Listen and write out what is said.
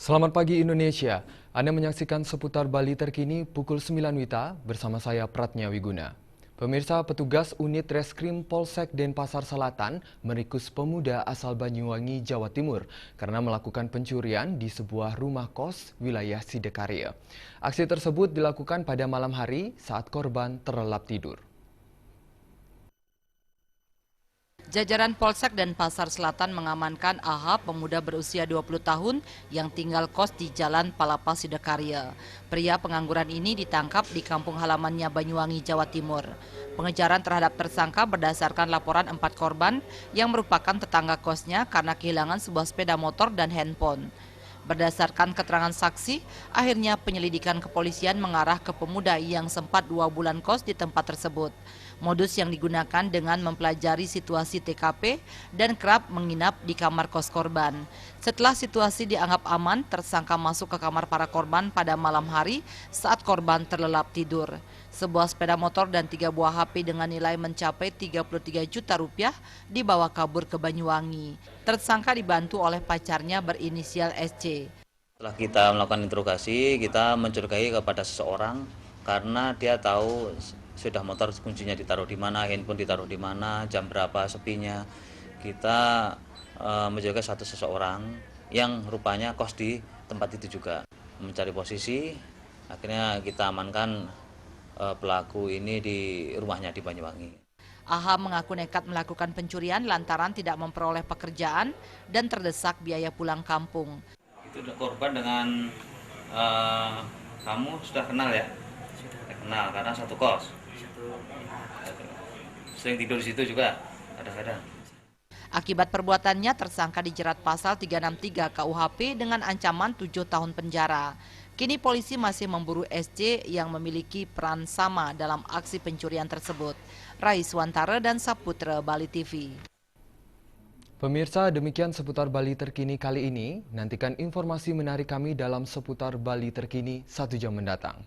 Selamat pagi Indonesia, Anda menyaksikan seputar Bali terkini pukul 9 WITA bersama saya Pratnya Wiguna. Pemirsa, petugas unit Reskrim Polsek Denpasar Selatan meringkus pemuda asal Banyuwangi, Jawa Timur karena melakukan pencurian di sebuah rumah kos wilayah Sidekarya. Aksi tersebut dilakukan pada malam hari saat korban terlelap tidur. Jajaran Polsek Denpasar Selatan mengamankan AH, pemuda berusia 20 tahun yang tinggal kos di Jalan Palapa Sidekarya. Pria pengangguran ini ditangkap di kampung halamannya Banyuwangi, Jawa Timur. Pengejaran terhadap tersangka berdasarkan laporan 4 korban yang merupakan tetangga kosnya karena kehilangan sebuah sepeda motor dan handphone. Berdasarkan keterangan saksi, akhirnya penyelidikan kepolisian mengarah ke pemuda yang sempat 2 bulan kos di tempat tersebut. Modus yang digunakan dengan mempelajari situasi TKP dan kerap menginap di kamar kos korban. Setelah situasi dianggap aman, tersangka masuk ke kamar para korban pada malam hari saat korban terlelap tidur. Sebuah sepeda motor dan 3 buah HP dengan nilai mencapai 33 juta rupiah dibawa kabur ke Banyuwangi. Tersangka dibantu oleh pacarnya berinisial SC. Setelah kita melakukan interogasi, kita mencurigai kepada seseorang karena dia tahu sudah motor kuncinya ditaruh di mana, handphone ditaruh di mana, jam berapa sepinya. Kita mencurigai seseorang yang rupanya kos di tempat itu juga. Mencari posisi, akhirnya kita amankan pelaku ini di rumahnya di Banyuwangi. AH mengaku nekat melakukan pencurian lantaran tidak memperoleh pekerjaan dan terdesak biaya pulang kampung. Itu korban dengan kamu sudah kenal ya? Sudah kenal karena satu kos. Sering tidur di situ juga kadang-kadang. Akibat perbuatannya, tersangka dijerat pasal 363 KUHP dengan ancaman 7 tahun penjara. Kini polisi masih memburu SC yang memiliki peran sama dalam aksi pencurian tersebut. Raiswantara dan Saputra, Bali TV. Pemirsa, demikian seputar Bali terkini kali ini. Nantikan informasi menarik kami dalam seputar Bali terkini 1 jam mendatang.